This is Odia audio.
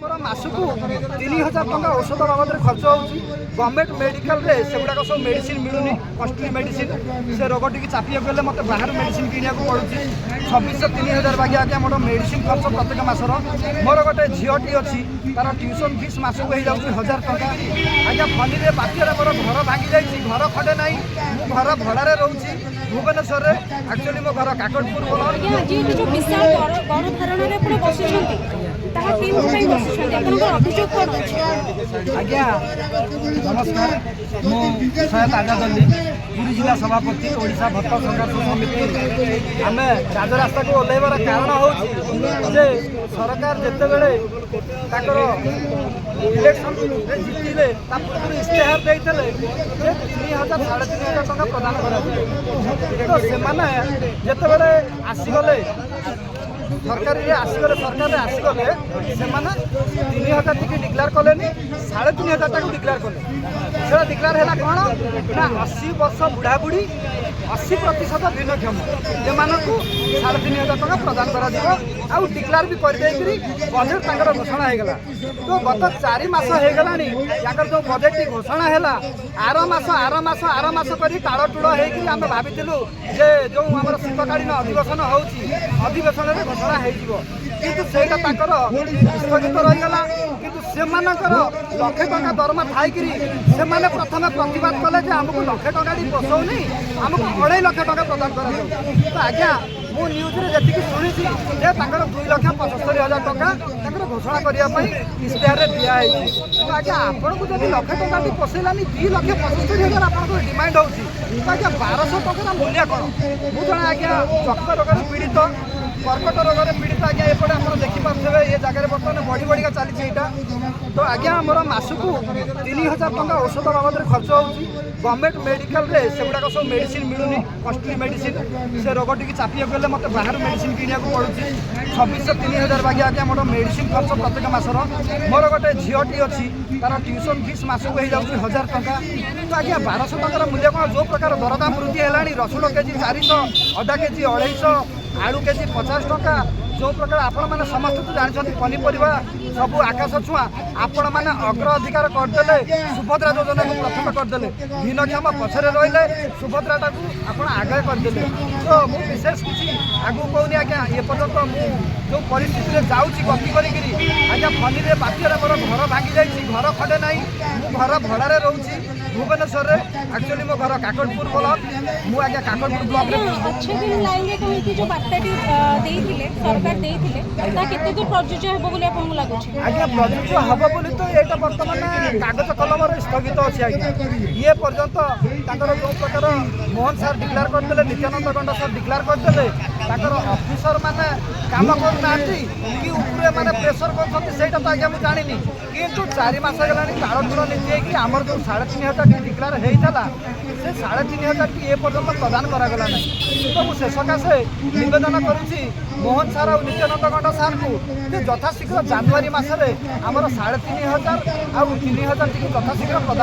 ଆମର ମାସକୁ 3000 ଟଙ୍କା ଔଷଧ ବାବଦରେ ଖର୍ଚ୍ଚ ହେଉଛି। ଗଭର୍ଣ୍ଣମେଣ୍ଟ ମେଡିକାଲରେ ସେଗୁଡ଼ାକ ସବୁ ମେଡ଼ିସିନ ମିଳୁନି, କଷ୍ଟଲି ମେଡ଼ିସିନ। ସେ ରୋଗଟିକି ଚାପିବାକୁ ହେଲେ ମୋତେ ବାହାରୁ ମେଡ଼ିସିନ କିଣିବାକୁ ପଡ଼ୁଛି। 2600 3000 ବାଗିଆ ଆଜ୍ଞା ମୋର ମେଡ଼ିସିନ ଖର୍ଚ୍ଚ ପ୍ରତ୍ୟେକ ମାସର। ମୋର ଗୋଟେ ଝିଅଟି ଅଛି, ତାର ଟ୍ୟୁସନ ଫିସ୍ ମାସକୁ ହେଇଯାଉଛି 1000 ଟଙ୍କା। ଆଜ୍ଞା ଫନିରେ ବାତ୍ୟାରେ ମୋର ଘର ଭାଙ୍ଗି ଯାଇଛି, ଘର ଖଣ୍ଡେ ନାହିଁ। ମୁଁ ଘର ଭଡ଼ାରେ ରହୁଛି ଭୁବନେଶ୍ୱରରେ। ଆକ୍ଚୁଆଲି ମୋ ଘର କାକଟପୁର ବ୍ଲକ। ଆଜ୍ଞା ନମସ୍କାର, ମୁଁ ସୈୟଦ ଆଜାଦ ଅଲି, ପୁରୀ ଜିଲ୍ଲା ସଭାପତି, ଓଡ଼ିଶା ଭଟ୍ଟ ସଂଘର୍ଷ ସମିତି। ଆମେ ରାଜରାସ୍ତାକୁ ଓହ୍ଲାଇବାର କାରଣ ହେଉଛି ଯେ ସରକାର ଯେତେବେଳେ ତାଙ୍କର ଇଲେକ୍ସନରେ ଜିତିଲେ ତା ପୂର୍ବରୁ ଇସ୍ତେହାର ଦେଇଥିଲେ ଯେ 3000 3500 ଟଙ୍କା ପ୍ରଦାନ କରାଯିବ। ତ ସେମାନେ ଯେତେବେଳେ ଆସିଗଲେ ସରକାରରେ ଆସିଗଲେ ସେମାନେ 3000 ଟିକେ ଡିକ୍ଲେୟାର କଲେନି, 3500 টাকা ଡିକ୍ଲେୟାର କଲେ। ସେଟା ଡିକ୍ଲେୟାର ହେଲା କ'ଣ ନା 80 ବର୍ଷ ବୁଢ଼ାବୁଢ଼ୀ 80% ଭିନ୍ନକ୍ଷମ ଏମାନଙ୍କୁ 3500 ଟଙ୍କା ପ୍ରଦାନ କରାଯିବ। ଆଉ ଡିକ୍ଲେୟାର ବି କରିଦେଇକରି ବଜେଟ୍ ତାଙ୍କର ଘୋଷଣା ହେଇଗଲା। ତ ଗତ 4 ମାସ ହେଇଗଲାଣି ତାଙ୍କର ଯେଉଁ ବଜେଟ୍ଟି ଘୋଷଣା ହେଲା, ଆର ମାସ କରି ତାଳଟୁଳ ହେଇକି ଆମେ ଭାବିଥିଲୁ ଯେ ଯେଉଁ ଆମର ଶୀତକାଳୀନ ଅଧିବେଶନ ହେଉଛି ଅଧିବେଶନରେ ଘୋଷଣା ହେଇଯିବ, କିନ୍ତୁ ସେଇଟା ତାଙ୍କର ସ୍ଥଗିତ ରହିଗଲା। କିନ୍ତୁ ସେମାନଙ୍କର 1,00,000 ଟଙ୍କା ଦରମା ଥାଇକିରି ସେମାନେ ପ୍ରଥମେ ପ୍ରତିବାଦ କଲେ ଯେ ଆମକୁ 1,00,000 ଟଙ୍କାଟି ପୋଷଉନି, ଆମକୁ 2,50,000 ଟଙ୍କା ପ୍ରଦାନ କରାଯାଉ। ତ ଆଜ୍ଞା ମୁଁ ନ୍ୟୁଜ୍ରେ ଯେତିକି ଶୁଣିଛି ଯେ ତାଙ୍କର 2,75,000 ଟଙ୍କା ତାଙ୍କର ଘୋଷଣା କରିବା ପାଇଁ ଇସ୍ତେହାରରେ ଦିଆହେଇଛି। ତ ଆଜ୍ଞା ଆପଣଙ୍କୁ ଯଦି 1,00,000 ଟଙ୍କାଟି ପୋଷେଇଲାନି 2,75,000 ଆପଣଙ୍କର ଡିମାଣ୍ଡ ହେଉଛି, ତ ଆଜ୍ଞା 1,200 ଟଙ୍କାର ମୂଲ୍ୟ କ'ଣ? ମୁଁ ଜଣେ ଆଜ୍ଞା ଯକ୍ଷ ରୋଗରେ ପୀଡ଼ିତ, କର୍କଟ ରୋଗରେ ପୀଡ଼ିତ। ଆଜ୍ଞା ଏପଟେ ଆପଣ ଦେଖିପାରୁଥିବେ ଏ ଜାଗାରେ ବର୍ତ୍ତମାନ ବଢ଼ିକା ଚାଲିଛି ଏଇଟା। ତ ଆଜ୍ଞା ଆମର ମାସକୁ 3000 ଟଙ୍କା ଔଷଧ ବାବଦରେ ଖର୍ଚ୍ଚ ହେଉଛି। ଗଭର୍ଣ୍ଣମେଣ୍ଟ ମେଡିକାଲରେ ସେଗୁଡ଼ାକ ସବୁ ମେଡ଼ିସିନ ମିଳୁନି, କଷ୍ଟଲି ମେଡ଼ିସିନ। ସେ ରୋଗଟିକି ଚାପିବାକୁ ହେଲେ ମୋତେ ବାହାରୁ ମେଡ଼ିସିନ କିଣିବାକୁ ପଡ଼ୁଛି। 2600 3000 ବାଗିଆ ଆଜ୍ଞା ମୋର ମେଡ଼ିସିନ ଖର୍ଚ୍ଚ ପ୍ରତ୍ୟେକ ମାସର। ମୋର ଗୋଟେ ଝିଅଟି ଅଛି, ତାର ଟ୍ୟୁସନ ଫିସ୍ ମାସକୁ ହେଇଯାଉଛି 1000 ଟଙ୍କା। ତ ଆଜ୍ଞା 1200 ଟଙ୍କାର ମୂଲ୍ୟ କ'ଣ? ଯେଉଁ ପ୍ରକାର ଦରଦାମ ବୃଦ୍ଧି ହେଲାଣି, ରସୁଣ କେଜି 400, ଅଦା କେଜି 250, ଆଳୁ କେଜି 50 ଟଙ୍କା। ଯେଉଁ ପ୍ରକାର ଆପଣମାନେ ସମସ୍ତେ ତ ଜାଣିଛନ୍ତି ପନିପରିବା ସବୁ ଆକାଶ ଛୁଆଁ। ଆପଣମାନେ ଅଗ୍ରାଧିକାର କରିଦେଲେ, ସୁଭଦ୍ରା ଯୋଜନାକୁ ପ୍ରଥମେ କରିଦେଲେ, ଭିନ୍ନକ୍ଷମ ପଛରେ ରହିଲେ, ସୁଭଦ୍ରାଟାକୁ ଆପଣ ଆଗରେ କରିଦେଲେ। ତ ମୁଁ ବିଶେଷ କିଛି ଆଗକୁ କହୁନି ଆଜ୍ଞା। ଏପର୍ଯ୍ୟନ୍ତ ମୁଁ ଯେଉଁ ପରିସ୍ଥିତିରେ ଯାଉଛି ଗତି କରିକିରି, ଆଜ୍ଞା ଫନିରେ ବାତ୍ୟାରେ ମୋର ଘର ଭାଙ୍ଗି ଯାଇଛି, ଘର ଖଣ୍ଡେ ନାହିଁ। ମୁଁ ଘର ଭଡ଼ାରେ ରହୁଛି ଭୁବନେଶ୍ୱରରେ। ଆକ୍ଚୁଆଲି ମୋ ଘର କାକଟପୁର ବ୍ଲକ। ମୁଁ ଆଜ୍ଞା କାକଟପୁର ବ୍ଲକରେ ଆଜ୍ଞା ପ୍ରଯୁଜ୍ୟ ହେବ ବୋଲି ତ ଏଇଟା ବର୍ତ୍ତମାନ କାଗଜ କଲମରେ ସ୍ଥଗିତ ଅଛି ଆଜ୍ଞା। ଇଏ ପର୍ଯ୍ୟନ୍ତ ତାଙ୍କର ଯେଉଁ ପ୍ରକାର ମୋହନ ସାର୍ ଡିକ୍ଲେୟାର କରିଦେଲେ, ନିତ୍ୟାନନ୍ଦ ଗଣ୍ଡ ସାର୍ ଡିକ୍ଲେୟାର କରିଦେଲେ, ତାଙ୍କର ଅଫିସର ମାନେ କାମ କରୁନାହାନ୍ତି କି ଉପରେ ମାନେ ପ୍ରେସର କରୁଛନ୍ତି ସେଇଟା ତ ଆଜ୍ଞା ମୁଁ ଜାଣିନି। କିନ୍ତୁ 4 ମାସ ହେଲାଣି ତାଳଟୁଳ ନୀତି ହେଇକି ଆମର ଯେଉଁ 3500 ଡିକ୍ଲେୟାର ହେଇଥିଲା, ସେ 3500 ଏ ପର୍ଯ୍ୟନ୍ତ ପ୍ରଦାନ କରାଗଲା ନାହିଁ। ତ ମୁଁ ସେ ସକାଶେ ନିବେଦନ କରୁଛି ମୋହନ ସାର୍ ଆଉ ନିତ୍ୟାନନ୍ଦ ଗଣ୍ଡ ସାର୍ଙ୍କୁ ଯେ ଯଥାଶୀଘ୍ର ଜାନୁଆରୀ ମାସରେ ଆମର 3500 ଆଉ 3000 ଟିକେ ଯଥାଶୀଘ୍ର ପ୍ରଦାନ